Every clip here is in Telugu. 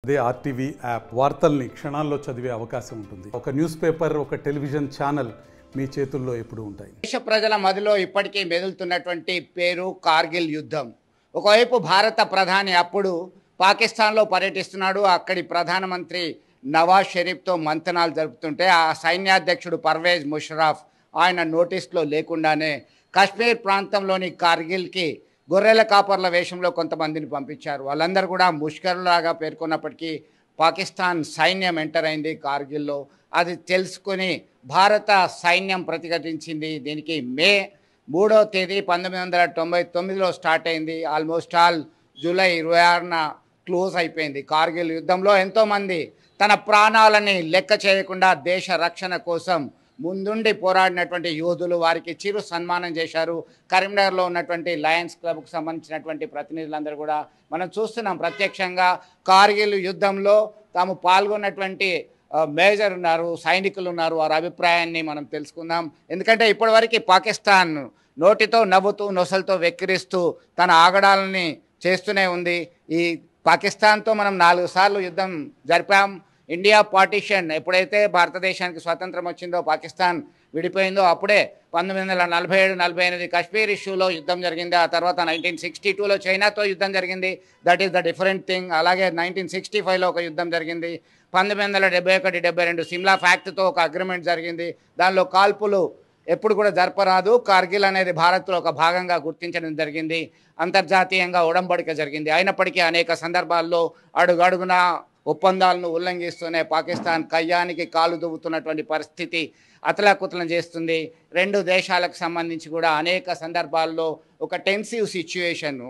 అదే ఆర్టీవీ యాప్ వార్తల్ని క్షణాల్లో చదివే అవకాశం ఉంటుంది. ఒక న్యూస్ పేపర్, ఒక టెలివిజన్ ఛానల్ మీ చేతుల్లో ఎప్పుడూ ఉంటాయి. దేశ ప్రజల మదిలో ఇప్పటికీ మెదులుతున్నటువంటి పేరు కార్గిల్ యుద్ధం. ఒకవైపు భారత ప్రధాని అప్పుడు పాకిస్తాన్లో పర్యటిస్తున్నాడు. అక్కడి ప్రధానమంత్రి నవాజ్ షరీఫ్తో మంతనాలు జరుపుతుంటే ఆ సైన్యాధ్యక్షుడు పర్వేజ్ ముషర్రాఫ్ ఆయన నోటీస్లో లేకుండానే కాశ్మీర్ ప్రాంతంలోని కార్గిల్కి గొర్రెల కాపర్ల వేషంలో కొంతమందిని పంపించారు. వాళ్ళందరూ కూడా ముష్కరులాగా పేర్కొన్నప్పటికీ పాకిస్తాన్ సైన్యం ఎంటర్ అయింది కార్గిల్లో. అది తెలుసుకొని భారత సైన్యం ప్రతిఘటించింది. దీనికి మే 3వ తేదీ 1999లో స్టార్ట్ అయింది. ఆల్మోస్ట్ ఆల్ జూలై 26న క్లోజ్ అయిపోయింది. కార్గిల్ యుద్ధంలో ఎంతోమంది తన ప్రాణాలని లెక్క చేయకుండా దేశ రక్షణ కోసం ముందుండి పోరాడినటువంటి యోధులు, వారికి చిరు సన్మానం చేశారు. కరీంనగర్లో ఉన్నటువంటి లయన్స్ క్లబ్కు సంబంధించినటువంటి ప్రతినిధులందరూ కూడా మనం చూస్తున్నాం. ప్రత్యక్షంగా కార్గిల్ యుద్ధంలో తాము పాల్గొన్నటువంటి మేజర్ ఉన్నారు, సైనికులు ఉన్నారు. వారి అభిప్రాయాన్ని మనం తెలుసుకుందాం. ఎందుకంటే ఇప్పటివరకు పాకిస్తాన్ నోటితో నవ్వుతూ నొసలతో వెక్కిరిస్తూ తన ఆగడాలని చేస్తూనే ఉంది. ఈ పాకిస్తాన్తో మనం 4 సార్లు యుద్ధం జరిపాం. ఇండియా పార్టీషన్ ఎప్పుడైతే భారతదేశానికి స్వాతంత్రం వచ్చిందో, పాకిస్తాన్ విడిపోయిందో, అప్పుడే 1947-48 కాశ్మీర్ ఇష్యూలో యుద్ధం జరిగింది. ఆ తర్వాత 1962లో చైనాతో యుద్ధం జరిగింది. That is the different thing. అలాగే 1965లో ఒక యుద్ధం జరిగింది. 1971-72 సిమ్లా ఫ్యాక్ట్తో ఒక అగ్రిమెంట్ జరిగింది. దానిలో కాల్పులు ఎప్పుడు కూడా జరపరాదు. కార్గిల్ అనేది భారత్లో ఒక భాగంగా గుర్తించడం జరిగింది. అంతర్జాతీయంగా ఉడంబడిక జరిగింది. అయినప్పటికీ అనేక సందర్భాల్లో అడుగడుగున ఒప్పందాలను ఉల్లంఘిస్తూనే పాకిస్తాన్ కయ్యానికి కాలు దువ్వుతున్నటువంటి పరిస్థితి అతలాకుతలం చేస్తుంది. 2 దేశాలకు సంబంధించి కూడా అనేక సందర్భాల్లో ఒక టెన్సివ్ సిచ్యువేషన్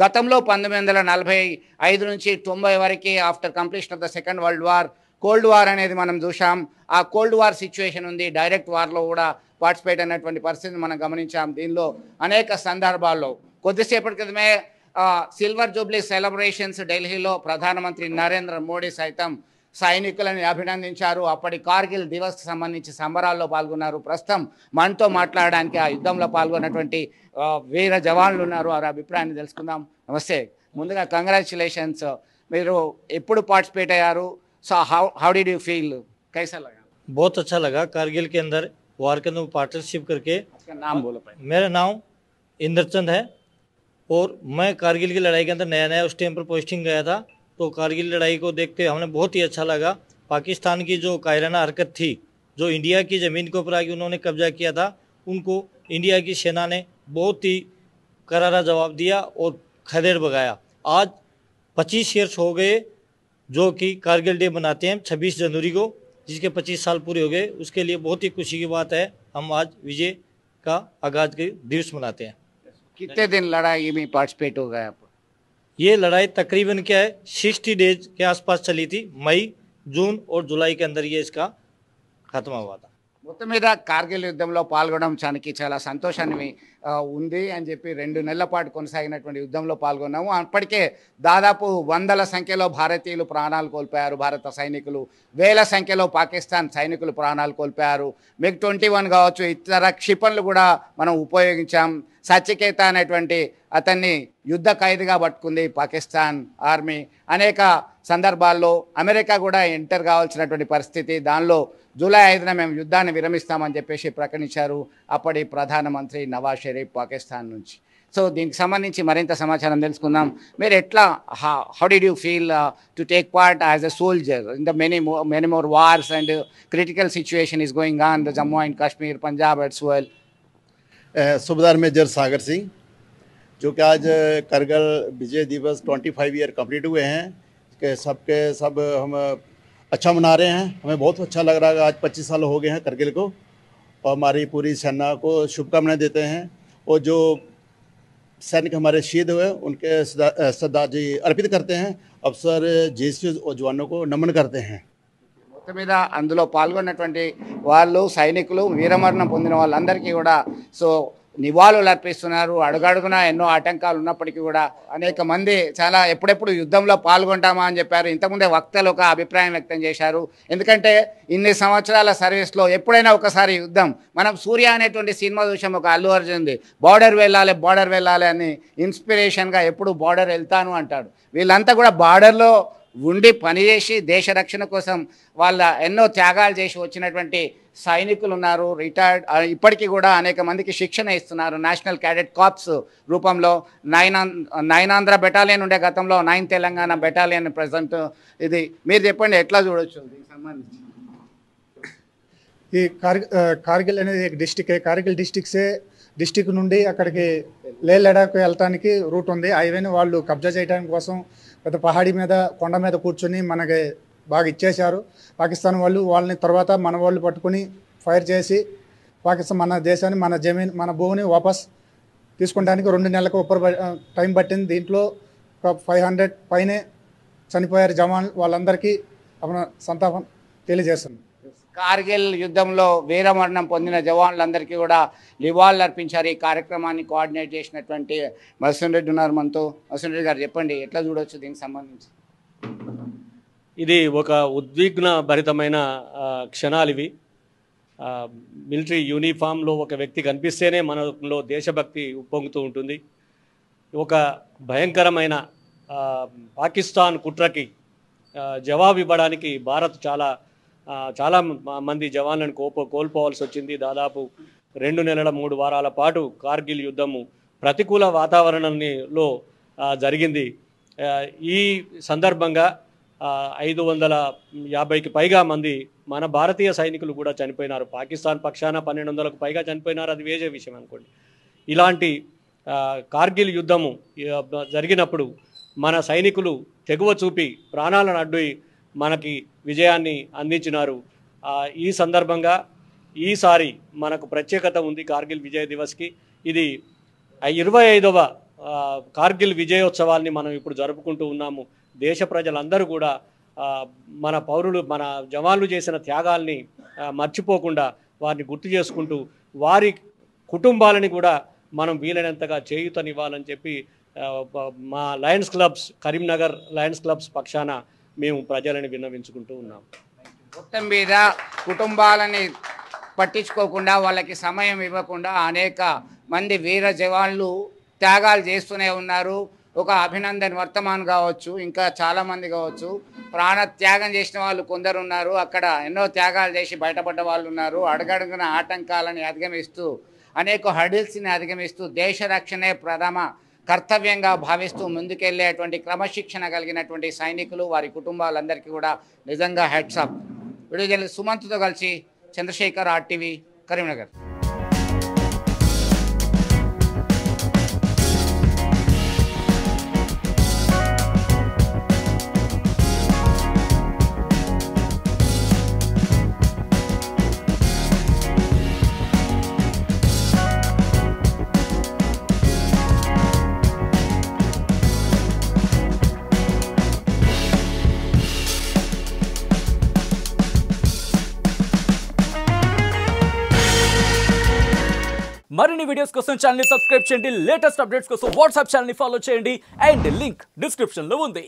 గతంలో 1945 నుంచి 90 వరకు after completion of the second world war cold war అనేది మనం చూసాం. ఆ కోల్డ్ వార్ సిచ్యువేషన్ ఉంది. డైరెక్ట్ వార్లో కూడా పార్టిసిపేట్ అయినటువంటి పరిస్థితిని మనం గమనించాం. దీనిలో అనేక సందర్భాల్లో కొద్దిసేపటి క్రితమే సిల్వర్ జూబ్లీ సెలబ్రేషన్స్ ఢిల్లీలో ప్రధానమంత్రి నరేంద్ర మోడీ సైతం సైనికులను అభినందించారు. అప్పటి కార్గిల్ దివస్కి సంబంధించి సంబరాల్లో పాల్గొన్నారు. ప్రస్తుతం మనతో మాట్లాడడానికి ఆ యుద్ధంలో పాల్గొన్నటువంటి వీర జవాన్లు ఉన్నారు. వారి అభిప్రాయాన్ని తెలుసుకుందాం. నమస్తే. ముందుగా కంగ్రాచులేషన్స్. మీరు ఎప్పుడు పార్టిసిపేట్ అయ్యారు? So how did you feel, कैसा लगा? बहुत अच्छा लगा कारगिल के अंदर वार के अंदर पार्टनरशिप करके। आपका नाम बोलो भाई। मेरा नाम इंद्रचंद है और मैं कारगिल की लड़ाई के अंदर नया उस टाइम पर पोस्टिंग गया था। तो कारगिल लड़ाई को देखते हमें बहुत ही अच्छा लगा। पाकिस्तान की जो कायराना हरकत थी, जो इंडिया की ज़मीन के ऊपर आके उन्होंने कब्जा किया था, उनको इंडिया की सेना ने बहुत ही करारा जवाब दिया और खदेड़ भगाया। आज 25 ईयर्स हो गए जो कि कारगिल डे मनाते हैं 26 जनवरी को, जिसके 25 साल पूरे हो गए। उसके लिए बहुत ही खुशी की बात है। हम आज विजय का आगाज के दिवस मनाते हैं। कितने दिन लड़ाई में पार्टिसिपेट हो गए आप? ये लड़ाई तकरीबन क्या है 60 डेज के आसपास चली थी। मई, जून और जुलाई के अंदर ये इसका खत्म हुआ था। మొత్తం మీద కార్గిల్ యుద్ధంలో పాల్గొనడానికి చాలా సంతోషాన్ని ఉంది అని చెప్పి 2 నెలల పాటు కొనసాగినటువంటి యుద్ధంలో పాల్గొన్నాము. అప్పటికే దాదాపు వందల సంఖ్యలో భారతీయులు ప్రాణాలు కోల్పోయారు. భారత సైనికులు వేల సంఖ్యలో పాకిస్తాన్ సైనికులు ప్రాణాలు కోల్పోయారు. MiG-21 కావచ్చు, ఇతర క్షిపణులు కూడా మనం ఉపయోగించాం. సచికేత అనేటువంటి అతన్ని యుద్ధ ఖైదీగా పట్టుకుంది పాకిస్తాన్ ఆర్మీ. అనేక సందర్భాల్లో అమెరికా కూడా ఎంటర్ కావాల్సినటువంటి పరిస్థితి. దానిలో జూలై 5న మేము యుద్ధాన్ని విరమిస్తామని చెప్పేసి ప్రకటించారు అప్పటి ప్రధానమంత్రి నవాజ్ షరీఫ్ పాకిస్తాన్ నుంచి. సో దీనికి సంబంధించి మరింత సమాచారం తెలుసుకుందాం. మీరు ఎట్లా how did you feel to take part as a soldier in the many more wars and critical situation is going on the Jammu and Kashmir, Punjab as well? Subedar major Sagar Singh, जो कि आज करगिल विजय दिवस 25 ईयर कंप्लीट हुए हैं, कि सब हम अच्छा मना रहे हैं। हमें बहुत अच्छा लग रहा है। आज 25 साल हो गए हैं करगिल को, और हमारी पूरी सेना को शुभकामनाएं देते हैं। और जो सैनिक हमारे शहीद हुए उनके श्रद्धांजलि अर्पित करते हैं। अफसर जेसी और जवानों को नमन करते हैं। మొత్తం మీద అందులో పాల్గొన్నటువంటి వాళ్ళు సైనికులు, వీరమరణం పొందిన వాళ్ళందరికీ కూడా సో నివాళులు అర్పిస్తున్నారు. అడుగడుగున ఎన్నో ఆటంకాలు ఉన్నప్పటికీ కూడా అనేక మంది చాలా ఎప్పుడెప్పుడు యుద్ధంలో పాల్గొంటామా అని చెప్పారు. ఇంతకుముందే వక్తలు ఒక అభిప్రాయం వ్యక్తం చేశారు. ఎందుకంటే ఇన్ని సంవత్సరాల సర్వీస్లో ఎప్పుడైనా ఒకసారి యుద్ధం, మనం సూర్య అనేటువంటి సినిమా చూసాం, ఒక అల్లు అర్జున్ది, బార్డర్ వెళ్ళాలి అని ఇన్స్పిరేషన్గా ఎప్పుడు బార్డర్ వెళ్తాను అంటాడు. వీళ్ళంతా కూడా బార్డర్లో ఉండి పనిచేసి దేశ రక్షణ కోసం వాళ్ళ ఎన్నో త్యాగాలు చేసి వచ్చినటువంటి సైనికులు ఉన్నారు. రిటైర్డ్ ఇప్పటికీ కూడా అనేక మందికి శిక్షణ ఇస్తున్నారు. నేషనల్ క్యాడెట్ కార్ప్స్ రూపంలో 9 ఆంధ్ర బెటాలియన్ ఉండే, గతంలో 9 తెలంగాణ బెటాలియన్ ప్రజెంట్. ఇది మీరు చెప్పండి ఎట్లా చూడొచ్చు దీనికి సంబంధించి? ఈ కార్గిల్ అనేది ఒక డిస్టిక్. కార్గిల్ డిస్టిక్ నుండి అక్కడికి లేహ్ లడాక్ వెళ్ళటానికి రూట్ ఉంది. హైవేని వాళ్ళు కబ్జా చేయడానికి కోసం పెద్ద పహాడీ మీద కొండ మీద కూర్చొని మనకి బాగా ఇచ్చేశారు పాకిస్తాన్ వాళ్ళు. వాళ్ళని తర్వాత మన వాళ్ళు పట్టుకుని ఫైర్ చేసి పాకిస్తాన్ మన దేశాన్ని, మన జమీన్, మన భూమిని వాపస్ తీసుకుంటానికి 2 నెలలకు టైం పట్టింది. దీంట్లో ఒక 500 పైనే చనిపోయారు జవాన్లు. వాళ్ళందరికీ సంతాపం తెలియజేస్తుంది. కార్గిల్ యుద్ధంలో వీరమరణం పొందిన జవాన్లందరికీ కూడా నివాళులు అర్పించారు. ఈ కార్యక్రమాన్ని కోఆర్డినేట్ చేసినటువంటి మసూన్ రెడ్డి ఉన్నారు మనతో. మసూన్ రెడ్డి గారు చెప్పండి ఎట్లా చూడవచ్చు దీనికి సంబంధించి? ఇది ఒక ఉద్విగ్న భరితమైన క్షణాలు ఇవి. మిలిటరీ యూనిఫామ్లో ఒక వ్యక్తి కనిపిస్తేనే మనలో దేశభక్తి ఉప్పొంగుతూ ఉంటుంది. ఒక భయంకరమైన పాకిస్తాన్ కుట్రకి జవాబు ఇవ్వడానికి భారత్ చాలా మంది జవాన్లను కోల్పోవాల్సి వచ్చింది. దాదాపు 2 నెలల 3 వారాల పాటు కార్గిల్ యుద్ధము ప్రతికూల వాతావరణంలో జరిగింది. ఈ సందర్భంగా 550కి పైగా మంది మన భారతీయ సైనికులు కూడా చనిపోయినారు. పాకిస్తాన్ పక్షాన 1200కు పైగా చనిపోయినారు. అది వేరే విషయం అనుకోండి. ఇలాంటి కార్గిల్ యుద్ధము జరిగినప్పుడు మన సైనికులు తెగువ చూపి ప్రాణాలను అడ్డు మనకి విజయాన్ని అందించినారు. ఈ సందర్భంగా ఈసారి మనకు ప్రత్యేకత ఉంది కార్గిల్ విజయ్ దివస్కి. ఇది 25వ కార్గిల్ విజయోత్సవాల్ని మనం ఇప్పుడు జరుపుకుంటూ ఉన్నాము. దేశ ప్రజలందరూ కూడా మన పౌరులు, మన జవాన్లు చేసిన త్యాగాల్ని మర్చిపోకుండా వారిని గుర్తు చేసుకుంటూ వారి కుటుంబాలని కూడా మనం వీలైనంతగా చేయూతనివ్వాలని చెప్పి మా Lions clubs, Karimnagar Lions clubs పక్షాన మేము ప్రజలని విన్నవించుకుంటూ ఉన్నాం. మొత్తం మీద కుటుంబాలని పట్టించుకోకుండా, వాళ్ళకి సమయం ఇవ్వకుండా అనేక మంది వీర జవాన్లు త్యాగాలు చేస్తూనే ఉన్నారు. ఒక అభినందన్ వర్తమాన్ కావచ్చు, ఇంకా చాలామంది కావచ్చు, ప్రాణ త్యాగం చేసిన వాళ్ళు కొందరు ఉన్నారు. అక్కడ ఎన్నో త్యాగాలు చేసి బయటపడ్డ వాళ్ళు ఉన్నారు. అడుగడుగున ఆటంకాలను అధిగమిస్తూ, అనేక హడిల్స్ని అధిగమిస్తూ దేశ రక్షణే ప్రథమ కర్తవ్యంగా భావిస్తూ ముందుకెళ్లేటువంటి క్రమశిక్షణ కలిగినటువంటి సైనికులు, వారి కుటుంబాలందరికీ కూడా నిజంగా హెడ్స్ అప్. వీడియో సుమంత్తో కలిసి చంద్రశేఖర్, RTV, కరీంనగర్. మరిన్ని వీడియోస్ కోసం ఛానల్ ని సబ్స్క్రైబ్ చేయండి. లేటెస్ట్ అప్డేట్స్ కోసం వాట్సాప్ ఛానల్ ని ఫాలో చేయండి. అండ్ లింక్ డిస్క్రిప్షన్ లో ఉంది.